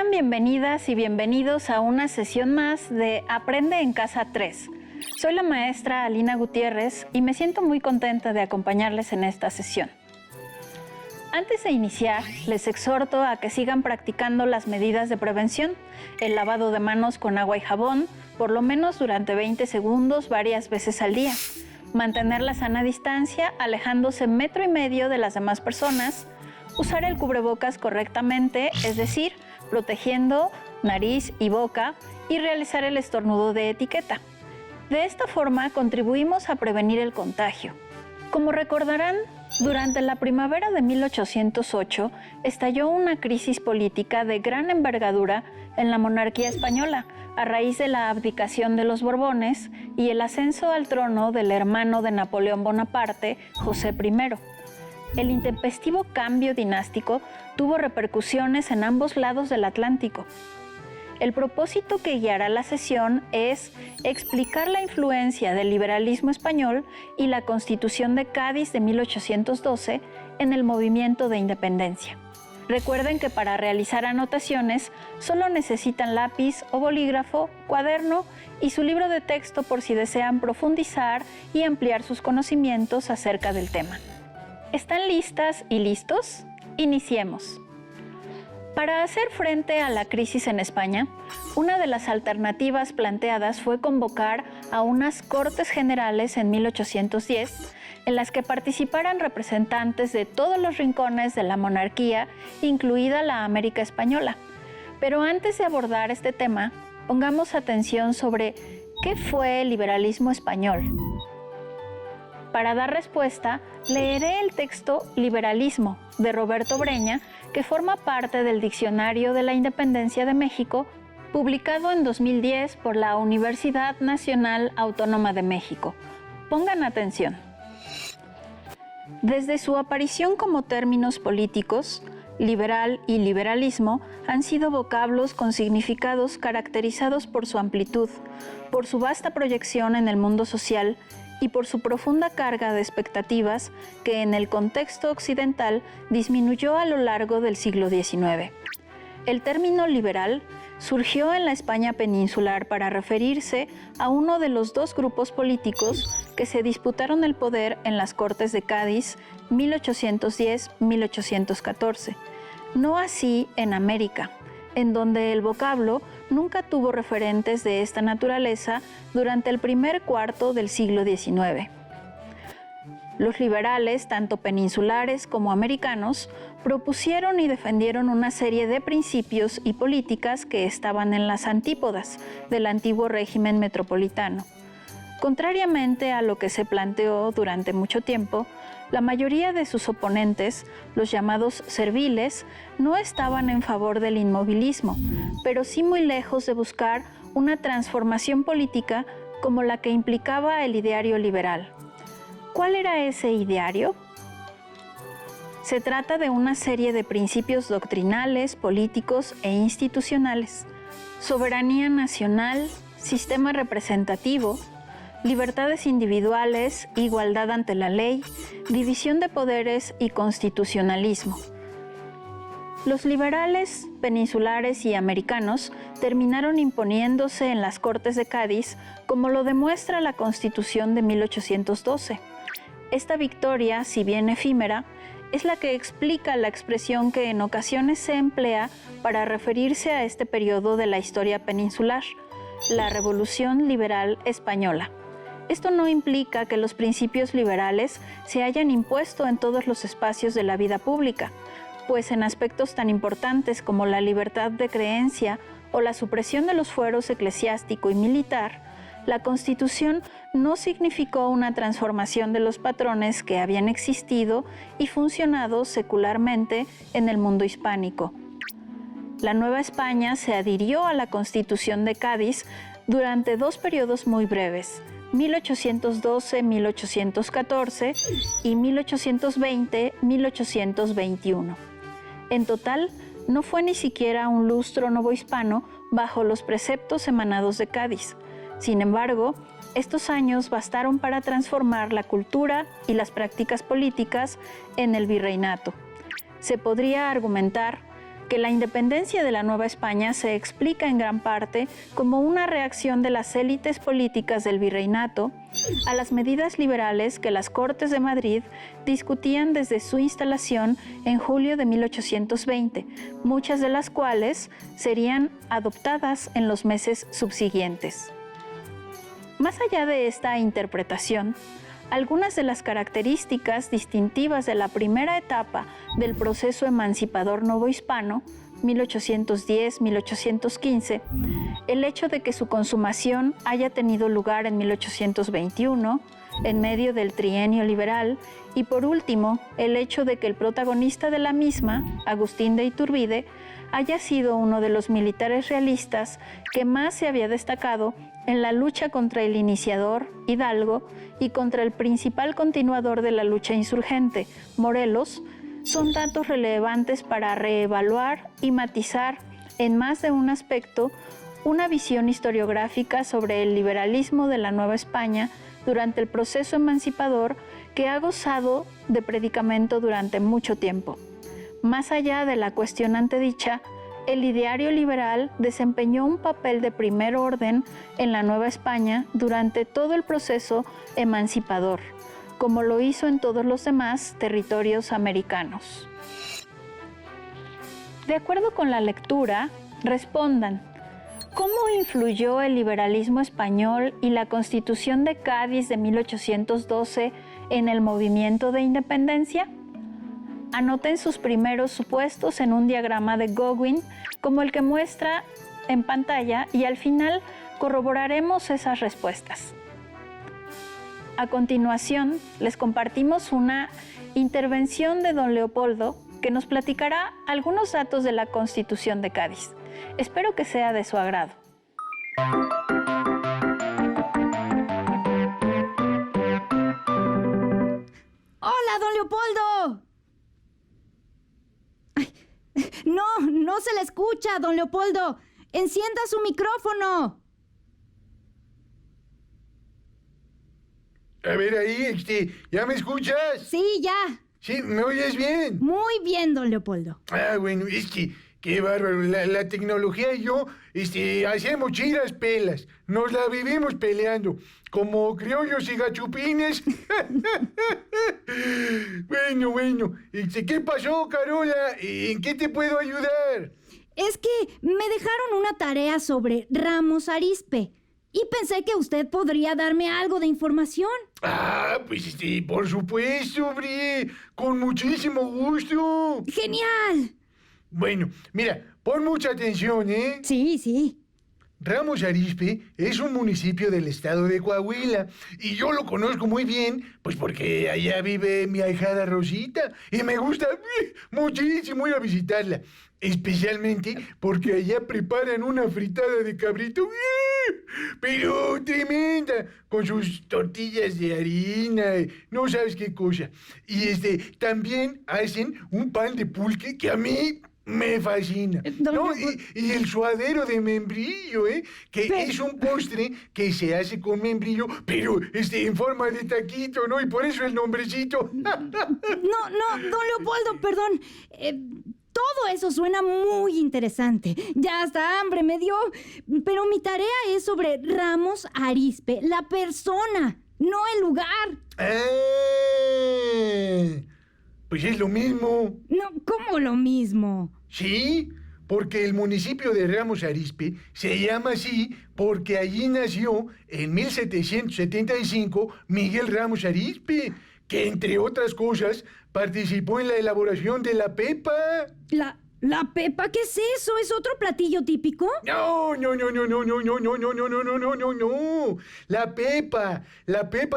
Sean bienvenidas y bienvenidos a una sesión más de Aprende en Casa 3. Soy la maestra Alina Gutiérrez y me siento muy contenta de acompañarles en esta sesión. Antes de iniciar, les exhorto a que sigan practicando las medidas de prevención, el lavado de manos con agua y jabón, por lo menos durante 20 segundos varias veces al día, mantener la sana distancia alejándose 1,5 metros de las demás personas, usar el cubrebocas correctamente, es decir, protegiendo nariz y boca, y realizar el estornudo de etiqueta. De esta forma contribuimos a prevenir el contagio. Como recordarán, durante la primavera de 1808 estalló una crisis política de gran envergadura en la monarquía española a raíz de la abdicación de los Borbones y el ascenso al trono del hermano de Napoleón Bonaparte, José I. El intempestivo cambio dinástico tuvo repercusiones en ambos lados del Atlántico. El propósito que guiará la sesión es explicar la influencia del liberalismo español y la Constitución de Cádiz de 1812 en el movimiento de independencia. Recuerden que para realizar anotaciones solo necesitan lápiz o bolígrafo, cuaderno y su libro de texto por si desean profundizar y ampliar sus conocimientos acerca del tema. ¿Están listas y listos? Iniciemos. Para hacer frente a la crisis en España, una de las alternativas planteadas fue convocar a unas Cortes Generales en 1810, en las que participaran representantes de todos los rincones de la monarquía, incluida la América Española. Pero antes de abordar este tema, pongamos atención sobre ¿qué fue el liberalismo español? Para dar respuesta, leeré el texto Liberalismo de Roberto Breña, que forma parte del Diccionario de la Independencia de México, publicado en 2010 por la Universidad Nacional Autónoma de México. Pongan atención. Desde su aparición como términos políticos, liberal y liberalismo han sido vocablos con significados caracterizados por su amplitud, por su vasta proyección en el mundo social y por su profunda carga de expectativas que en el contexto occidental disminuyó a lo largo del siglo XIX. El término liberal surgió en la España peninsular para referirse a uno de los dos grupos políticos que se disputaron el poder en las Cortes de Cádiz 1810-1814, no así en América, en donde el vocablo nunca tuvo referentes de esta naturaleza durante el primer cuarto del siglo XIX. Los liberales, tanto peninsulares como americanos, propusieron y defendieron una serie de principios y políticas que estaban en las antípodas del antiguo régimen metropolitano. Contrariamente a lo que se planteó durante mucho tiempo, la mayoría de sus oponentes, los llamados serviles, no estaban en favor del inmovilismo, pero sí muy lejos de buscar una transformación política como la que implicaba el ideario liberal. ¿Cuál era ese ideario? Se trata de una serie de principios doctrinales, políticos e institucionales: soberanía nacional, sistema representativo, libertades individuales, igualdad ante la ley, división de poderes y constitucionalismo. Los liberales peninsulares y americanos terminaron imponiéndose en las Cortes de Cádiz, como lo demuestra la Constitución de 1812. Esta victoria, si bien efímera, es la que explica la expresión que en ocasiones se emplea para referirse a este periodo de la historia peninsular, la Revolución Liberal Española. Esto no implica que los principios liberales se hayan impuesto en todos los espacios de la vida pública, pues en aspectos tan importantes como la libertad de creencia o la supresión de los fueros eclesiástico y militar, la Constitución no significó una transformación de los patrones que habían existido y funcionado secularmente en el mundo hispánico. La Nueva España se adhirió a la Constitución de Cádiz durante dos periodos muy breves, 1812-1814 y 1820-1821. En total, no fue ni siquiera un lustro novohispano bajo los preceptos emanados de Cádiz. Sin embargo, estos años bastaron para transformar la cultura y las prácticas políticas en el virreinato. Se podría argumentar que la independencia de la Nueva España se explica en gran parte como una reacción de las élites políticas del virreinato a las medidas liberales que las Cortes de Madrid discutían desde su instalación en julio de 1820, muchas de las cuales serían adoptadas en los meses subsiguientes. Más allá de esta interpretación, algunas de las características distintivas de la primera etapa del proceso emancipador novohispano, 1810-1815, el hecho de que su consumación haya tenido lugar en 1821, en medio del trienio liberal, y por último, el hecho de que el protagonista de la misma, Agustín de Iturbide, haya sido uno de los militares realistas que más se había destacado en la lucha contra el iniciador, Hidalgo, y contra el principal continuador de la lucha insurgente, Morelos, son datos relevantes para reevaluar y matizar en más de un aspecto una visión historiográfica sobre el liberalismo de la Nueva España durante el proceso emancipador que ha gozado de predicamento durante mucho tiempo. Más allá de la cuestión antedicha, el ideario liberal desempeñó un papel de primer orden en la Nueva España durante todo el proceso emancipador, como lo hizo en todos los demás territorios americanos. De acuerdo con la lectura, respondan, ¿cómo influyó el liberalismo español y la Constitución de Cádiz de 1812 en el movimiento de independencia? Anoten sus primeros supuestos en un diagrama de Gowin, como el que muestra en pantalla, y al final corroboraremos esas respuestas. A continuación, les compartimos una intervención de don Leopoldo que nos platicará algunos datos de la Constitución de Cádiz. Espero que sea de su agrado. ¡Hola, don Leopoldo! No se le escucha, don Leopoldo. Encienda su micrófono. A ver ahí, ¿ya me escuchas? Sí, ya. Sí, ¿me oyes bien? Muy bien, don Leopoldo. Ah, bueno, qué bárbaro. La tecnología y yo, hacemos chiras pelas. Nos la vivimos peleando, como criollos y gachupines. Bueno, ¿qué pasó, Carola? ¿En qué te puedo ayudar? Es que me dejaron una tarea sobre Ramos Arizpe y pensé que usted podría darme algo de información. Ah, pues por supuesto, Bri, con muchísimo gusto. ¡Genial! Bueno, mira, pon mucha atención, ¿eh? Sí. Ramos Arizpe es un municipio del estado de Coahuila y yo lo conozco muy bien, pues porque allá vive mi ahijada Rosita y me gusta muchísimo ir a visitarla, especialmente porque allá preparan una fritada de cabrito, pero tremenda, con sus tortillas de harina, no sabes qué cosa. Y también hacen un pan de pulque que a mí me fascina. ¿No? Y el suadero de membrillo, es un postre que se hace con membrillo, pero en forma de taquito, ¿no? Y por eso el nombrecito. No, don Leopoldo, perdón. Todo eso suena muy interesante. Ya hasta hambre me dio. Pero mi tarea es sobre Ramos Arizpe, la persona, no el lugar. Pues es lo mismo. No, ¿cómo lo mismo? Sí, porque el municipio de Ramos Arizpe se llama así porque allí nació en 1775 Miguel Ramos Arizpe, que entre otras cosas participó en la elaboración de la pepa. ¿La pepa? ¿Qué es eso? ¿Es otro platillo típico? No. La pepa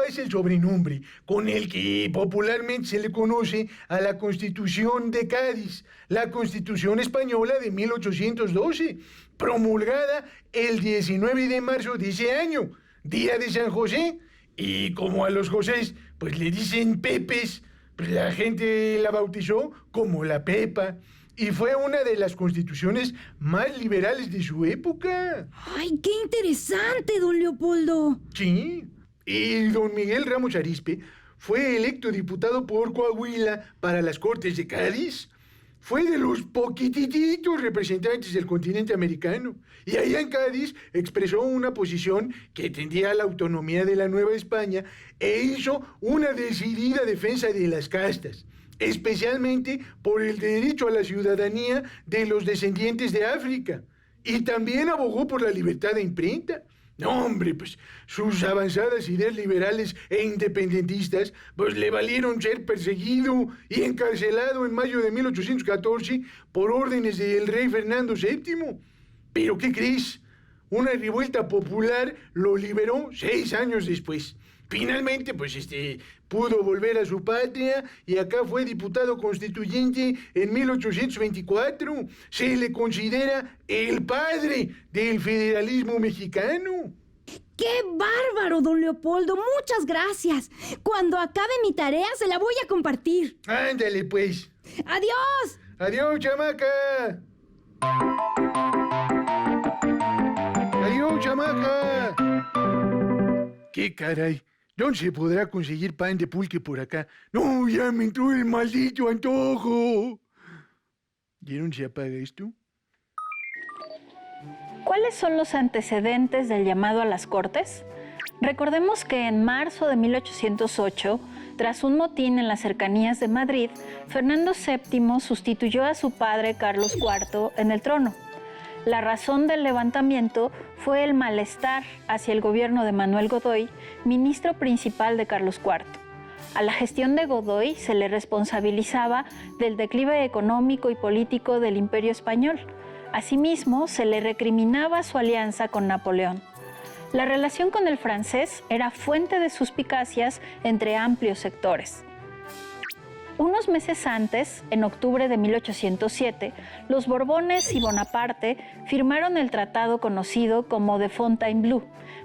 es el sobrenombre con el que popularmente se le conoce a la Constitución de Cádiz, la Constitución Española de 1812, promulgada el 19 de marzo de ese año, día de San José. Y como a los Josés, pues le dicen Pepes, pues la gente la bautizó como la Pepa. Y fue una de las constituciones más liberales de su época. ¡Ay, qué interesante, don Leopoldo! Sí. Y don Miguel Ramos Arizpe fue electo diputado por Coahuila para las Cortes de Cádiz. fue de los poquititos representantes del continente americano. Y allá en Cádiz expresó una posición que tendía a la autonomía de la Nueva España e hizo una decidida defensa de las castas, especialmente por el derecho a la ciudadanía de los descendientes de África. Y también abogó por la libertad de imprenta. No, hombre, pues sus avanzadas ideas liberales e independentistas pues le valieron ser perseguido y encarcelado en mayo de 1814 por órdenes del rey Fernando VII. ¿Pero qué crees? Una revuelta popular lo liberó 6 años después. Finalmente, pues pudo volver a su patria y acá fue diputado constituyente en 1824. Se le considera el padre del federalismo mexicano. ¡Qué bárbaro, don Leopoldo! ¡Muchas gracias! Cuando acabe mi tarea se la voy a compartir. Ándale, pues. ¡Adiós! ¡Adiós, chamaca! ¡Adiós, chamaca! ¡Qué caray! ¿Dónde se podrá conseguir pan de pulque por acá? ¡No, ya me entró el maldito antojo! ¿Y dónde se apaga esto? ¿Cuáles son los antecedentes del llamado a las Cortes? Recordemos que en marzo de 1808, tras un motín en las cercanías de Madrid, Fernando VII sustituyó a su padre Carlos IV en el trono. La razón del levantamiento fue el malestar hacia el gobierno de Manuel Godoy, ministro principal de Carlos IV. A la gestión de Godoy se le responsabilizaba del declive económico y político del Imperio Español. Asimismo, se le recriminaba su alianza con Napoleón. La relación con el francés era fuente de suspicacias entre amplios sectores. Unos meses antes, en octubre de 1807, los Borbones y Bonaparte firmaron el tratado conocido como de Fontainebleau,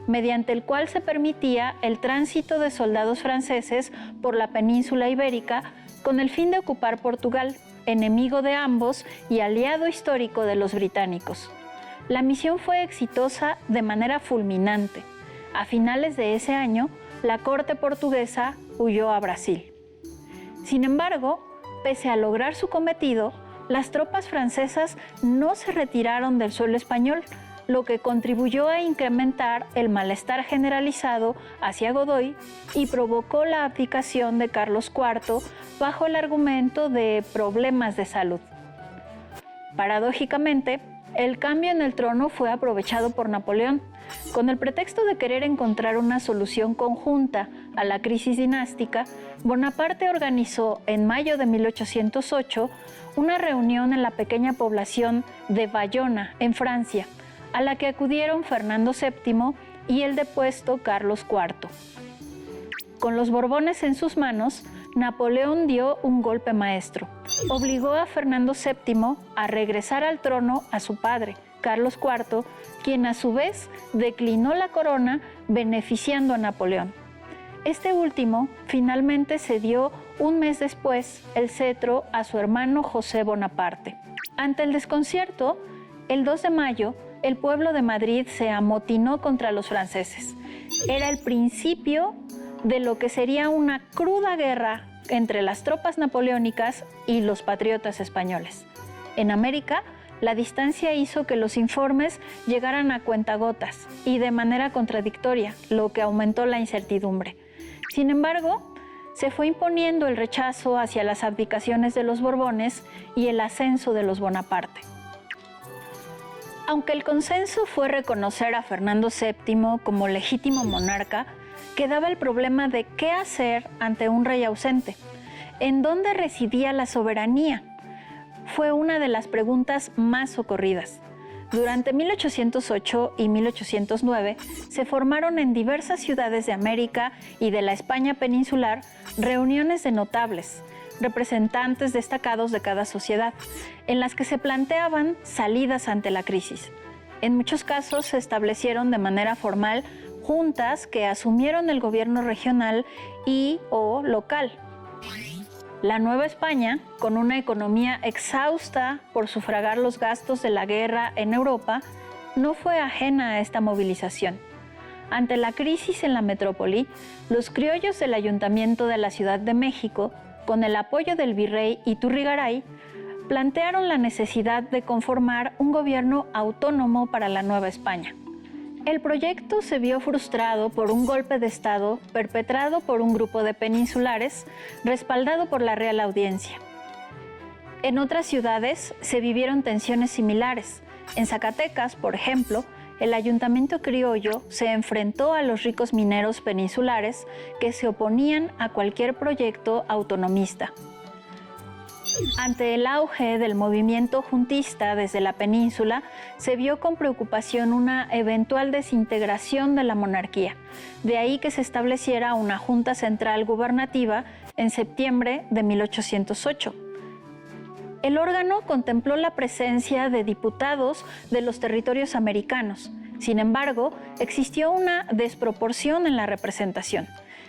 mediante el cual se permitía el tránsito de soldados franceses por la península ibérica con el fin de ocupar Portugal, enemigo de ambos y aliado histórico de los británicos. La misión fue exitosa de manera fulminante. A finales de ese año, la corte portuguesa huyó a Brasil. Sin embargo, pese a lograr su cometido, las tropas francesas no se retiraron del suelo español, lo que contribuyó a incrementar el malestar generalizado hacia Godoy y provocó la abdicación de Carlos IV bajo el argumento de problemas de salud. Paradójicamente, el cambio en el trono fue aprovechado por Napoleón, con el pretexto de querer encontrar una solución conjunta a la crisis dinástica. Bonaparte organizó en mayo de 1808 una reunión en la pequeña población de Bayona, en Francia, a la que acudieron Fernando VII y el depuesto Carlos IV. Con los Borbones en sus manos, Napoleón dio un golpe maestro. Obligó a Fernando VII a regresar al trono a su padre, Carlos IV, quien a su vez declinó la corona beneficiando a Napoleón. Este último finalmente cedió un mes después el cetro a su hermano José Bonaparte. Ante el desconcierto, el 2 de mayo, el pueblo de Madrid se amotinó contra los franceses. Era el principio de lo que sería una cruda guerra entre las tropas napoleónicas y los patriotas españoles. En América, la distancia hizo que los informes llegaran a cuentagotas y de manera contradictoria, lo que aumentó la incertidumbre. Sin embargo, se fue imponiendo el rechazo hacia las abdicaciones de los Borbones y el ascenso de los Bonaparte. Aunque el consenso fue reconocer a Fernando VII como legítimo monarca, quedaba el problema de qué hacer ante un rey ausente. ¿En dónde residía la soberanía? Fue una de las preguntas más socorridas. Durante 1808 y 1809 se formaron en diversas ciudades de América y de la España peninsular reuniones de notables, representantes destacados de cada sociedad, en las que se planteaban salidas ante la crisis. En muchos casos se establecieron de manera formal juntas que asumieron el gobierno regional y/o local. La Nueva España, con una economía exhausta por sufragar los gastos de la guerra en Europa, no fue ajena a esta movilización. Ante la crisis en la metrópoli, los criollos del Ayuntamiento de la Ciudad de México, con el apoyo del virrey Iturrigaray, plantearon la necesidad de conformar un gobierno autónomo para la Nueva España. El proyecto se vio frustrado por un golpe de Estado perpetrado por un grupo de peninsulares respaldado por la Real Audiencia. En otras ciudades se vivieron tensiones similares. En Zacatecas, por ejemplo, el ayuntamiento criollo se enfrentó a los ricos mineros peninsulares que se oponían a cualquier proyecto autonomista. Ante el auge del movimiento juntista desde la península, se vio con preocupación una eventual desintegración de la monarquía. De ahí que se estableciera una Junta Central Gubernativa en septiembre de 1808. El órgano contempló la presencia de diputados de los territorios americanos. Sin embargo, existió una desproporción en la representación.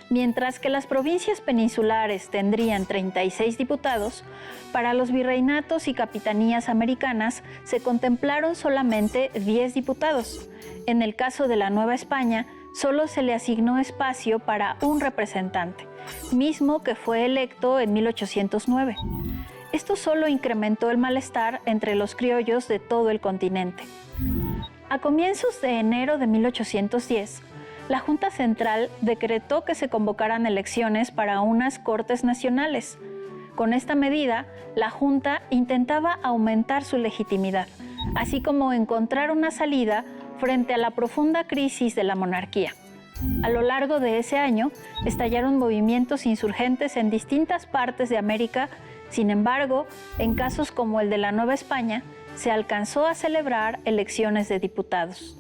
Mientras que las provincias peninsulares tendrían 36 diputados, para los virreinatos y capitanías americanas se contemplaron solamente 10 diputados. En el caso de la Nueva España, solo se le asignó espacio para un representante, mismo que fue electo en 1809. Esto solo incrementó el malestar entre los criollos de todo el continente. A comienzos de enero de 1810, la Junta Central decretó que se convocaran elecciones para unas Cortes Nacionales. Con esta medida, la Junta intentaba aumentar su legitimidad, así como encontrar una salida frente a la profunda crisis de la monarquía. A lo largo de ese año, estallaron movimientos insurgentes en distintas partes de América. Sin embargo, en casos como el de la Nueva España, se alcanzó a celebrar elecciones de diputados.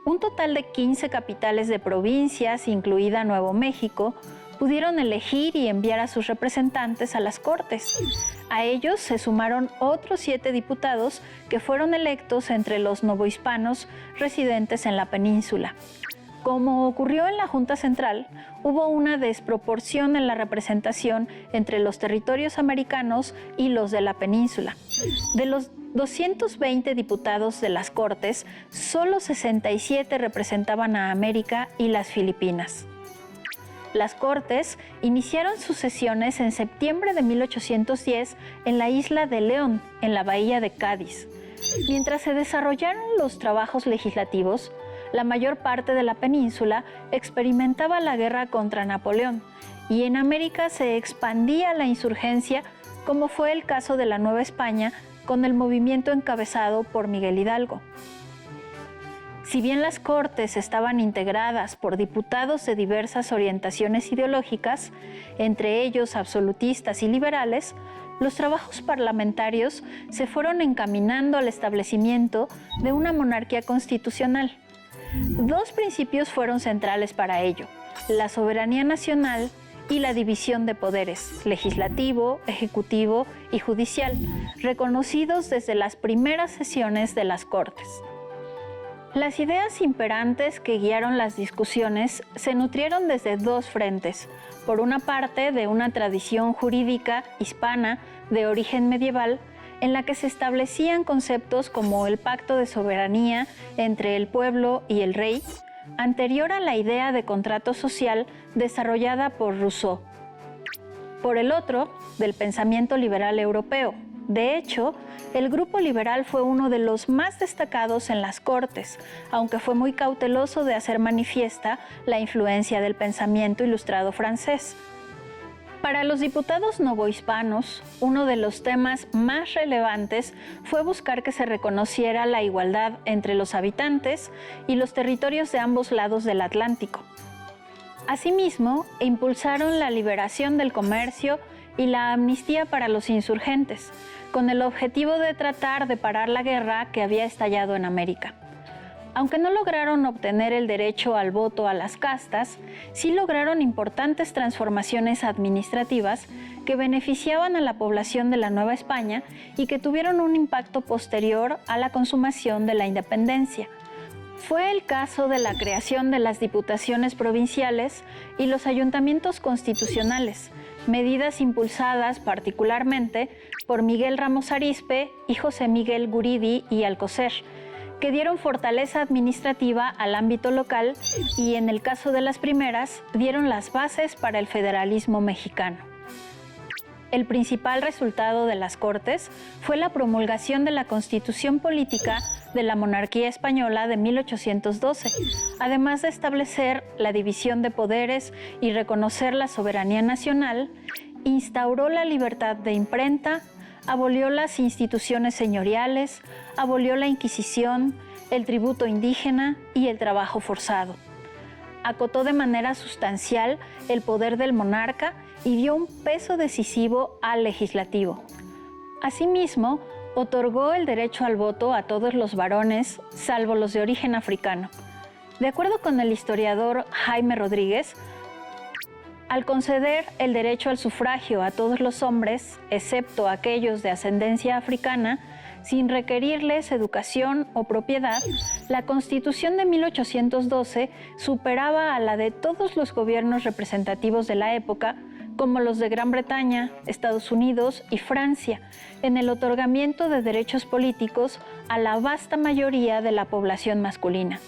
Un total de 15 capitales de provincias, incluida Nuevo México, pudieron elegir y enviar a sus representantes a las Cortes. A ellos se sumaron otros 7 diputados que fueron electos entre los novohispanos residentes en la península. Como ocurrió en la Junta Central, hubo una desproporción en la representación entre los territorios americanos y los de la península. De los 220 diputados de las Cortes, solo 67 representaban a América y las Filipinas. Las Cortes iniciaron sus sesiones en septiembre de 1810 en la isla de León, en la bahía de Cádiz. Mientras se desarrollaron los trabajos legislativos, la mayor parte de la península experimentaba la guerra contra Napoleón y en América se expandía la insurgencia, como fue el caso de la Nueva España con el movimiento encabezado por Miguel Hidalgo. Si bien las Cortes estaban integradas por diputados de diversas orientaciones ideológicas, entre ellos absolutistas y liberales, los trabajos parlamentarios se fueron encaminando al establecimiento de una monarquía constitucional. 2 principios fueron centrales para ello: la soberanía nacional y la división de poderes, legislativo, ejecutivo y judicial, reconocidos desde las primeras sesiones de las Cortes. Las ideas imperantes que guiaron las discusiones se nutrieron desde 2 frentes. Por una parte, de una tradición jurídica hispana de origen medieval, en la que se establecían conceptos como el pacto de soberanía entre el pueblo y el rey, anterior a la idea de contrato social desarrollada por Rousseau. Por el otro, del pensamiento liberal europeo. De hecho, el grupo liberal fue uno de los más destacados en las Cortes, aunque fue muy cauteloso de hacer manifiesta la influencia del pensamiento ilustrado francés. Para los diputados novohispanos, uno de los temas más relevantes fue buscar que se reconociera la igualdad entre los habitantes y los territorios de ambos lados del Atlántico. Asimismo, impulsaron la liberación del comercio y la amnistía para los insurgentes, con el objetivo de tratar de parar la guerra que había estallado en América. Aunque no lograron obtener el derecho al voto a las castas, sí lograron importantes transformaciones administrativas que beneficiaban a la población de la Nueva España y que tuvieron un impacto posterior a la consumación de la independencia. Fue el caso de la creación de las diputaciones provinciales y los ayuntamientos constitucionales, medidas impulsadas particularmente por Miguel Ramos Arizpe y José Miguel Guridi y Alcocer, que dieron fortaleza administrativa al ámbito local y, en el caso de las primeras, dieron las bases para el federalismo mexicano. El principal resultado de las Cortes fue la promulgación de la Constitución Política de la Monarquía Española de 1812, además de establecer la división de poderes y reconocer la soberanía nacional. Instauró la libertad de imprenta, abolió las instituciones señoriales, abolió la Inquisición, el tributo indígena y el trabajo forzado. Acotó de manera sustancial el poder del monarca y dio un peso decisivo al legislativo. Asimismo, otorgó el derecho al voto a todos los varones, salvo los de origen africano. De acuerdo con el historiador Jaime Rodríguez, al conceder el derecho al sufragio a todos los hombres, excepto aquellos de ascendencia africana, sin requerirles educación o propiedad, la Constitución de 1812 superaba a la de todos los gobiernos representativos de la época, como los de Gran Bretaña, Estados Unidos y Francia, en el otorgamiento de derechos políticos a la vasta mayoría de la población masculina.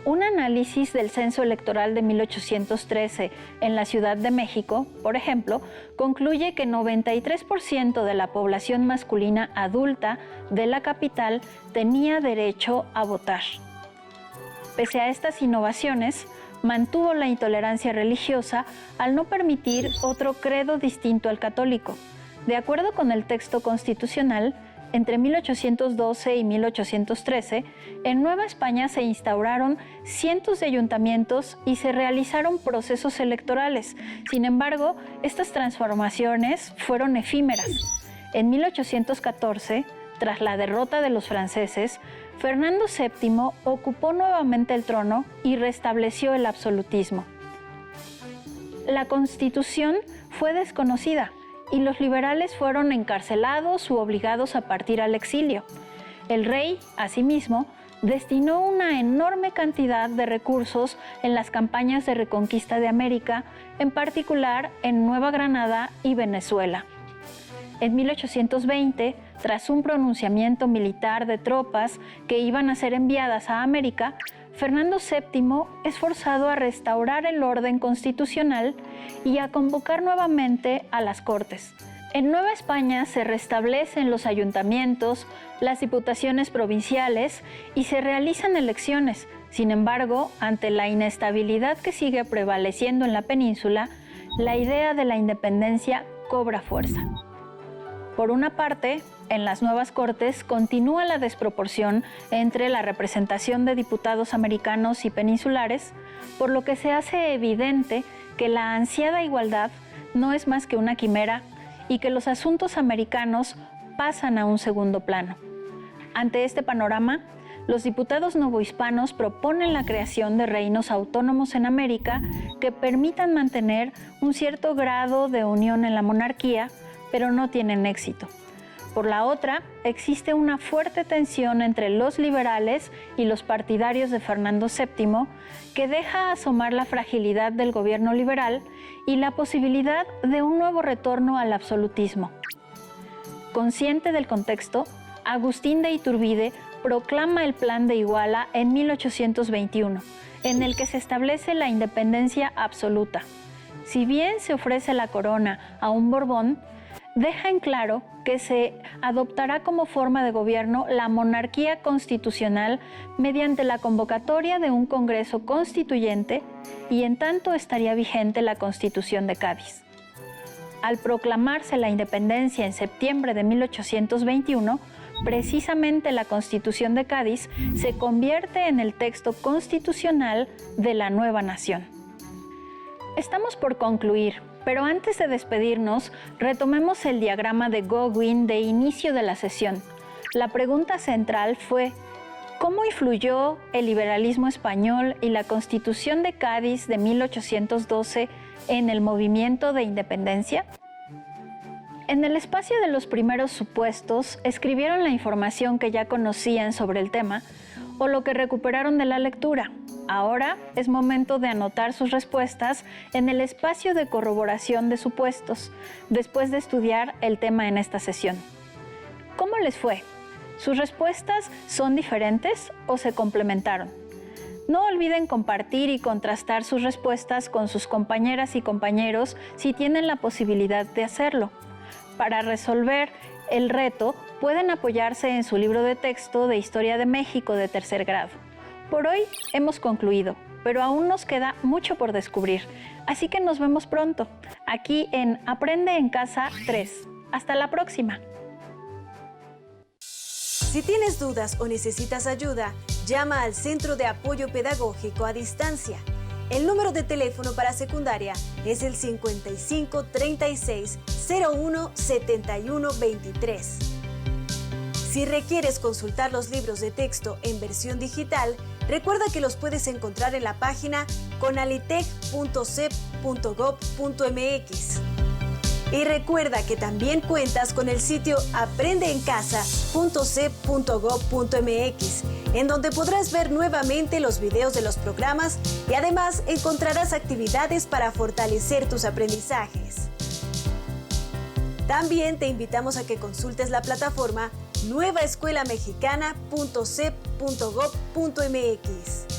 Un análisis del censo electoral de 1813 en la Ciudad de México, por ejemplo, concluye que 93% de la población masculina adulta de la capital tenía derecho a votar. Pese a estas innovaciones, mantuvo la intolerancia religiosa al no permitir otro credo distinto al católico. De acuerdo con el texto constitucional, entre 1812 y 1813, en Nueva España se instauraron cientos de ayuntamientos y se realizaron procesos electorales. Sin embargo, estas transformaciones fueron efímeras. En 1814, tras la derrota de los franceses, Fernando VII ocupó nuevamente el trono y restableció el absolutismo. La Constitución fue desconocida y los liberales fueron encarcelados u obligados a partir al exilio. El rey, asimismo, destinó una enorme cantidad de recursos en las campañas de reconquista de América, en particular en Nueva Granada y Venezuela. En 1820, tras un pronunciamiento militar de tropas que iban a ser enviadas a América, Fernando VII es forzado a restaurar el orden constitucional y a convocar nuevamente a las Cortes. En Nueva España se restablecen los ayuntamientos, las diputaciones provinciales y se realizan elecciones. Sin embargo, ante la inestabilidad que sigue prevaleciendo en la península, la idea de la independencia cobra fuerza. Por una parte, en las nuevas Cortes continúa la desproporción entre la representación de diputados americanos y peninsulares, por lo que se hace evidente que la ansiada igualdad no es más que una quimera y que los asuntos americanos pasan a un segundo plano. Ante este panorama, los diputados novohispanos proponen la creación de reinos autónomos en América que permitan mantener un cierto grado de unión en la monarquía, pero no tienen éxito. Por la otra, existe una fuerte tensión entre los liberales y los partidarios de Fernando VII que deja asomar la fragilidad del gobierno liberal y la posibilidad de un nuevo retorno al absolutismo. Consciente del contexto, Agustín de Iturbide proclama el Plan de Iguala en 1821, en el que se establece la independencia absoluta. Si bien se ofrece la corona a un Borbón, deja en claro que se adoptará como forma de gobierno la monarquía constitucional mediante la convocatoria de un Congreso Constituyente y en tanto estaría vigente la Constitución de Cádiz. Al proclamarse la independencia en septiembre de 1821, precisamente la Constitución de Cádiz se convierte en el texto constitucional de la nueva nación. Estamos por concluir, pero antes de despedirnos, retomemos el diagrama de Gowin de inicio de la sesión. La pregunta central fue: ¿cómo influyó el liberalismo español y la Constitución de Cádiz de 1812 en el movimiento de independencia? En el espacio de los primeros supuestos, escribieron la información que ya conocían sobre el tema o lo que recuperaron de la lectura. Ahora es momento de anotar sus respuestas en el espacio de corroboración de supuestos, después de estudiar el tema en esta sesión. ¿Cómo les fue? ¿Sus respuestas son diferentes o se complementaron? No olviden compartir y contrastar sus respuestas con sus compañeras y compañeros si tienen la posibilidad de hacerlo. Para resolver el reto, pueden apoyarse en su libro de texto de Historia de México de tercer grado. Por hoy hemos concluido, pero aún nos queda mucho por descubrir. Así que nos vemos pronto, aquí en Aprende en Casa 3. Hasta la próxima. Si tienes dudas o necesitas ayuda, llama al Centro de Apoyo Pedagógico a Distancia. El número de teléfono para secundaria es el 55 36 01 71 23. Si requieres consultar los libros de texto en versión digital, recuerda que los puedes encontrar en la página conalitec.cep.gov.mx. Y recuerda que también cuentas con el sitio aprendeencasa.cep.gov.mx, en donde podrás ver nuevamente los videos de los programas y además encontrarás actividades para fortalecer tus aprendizajes. También te invitamos a que consultes la plataforma nuevaescuelamexicana.cep.gov.mx.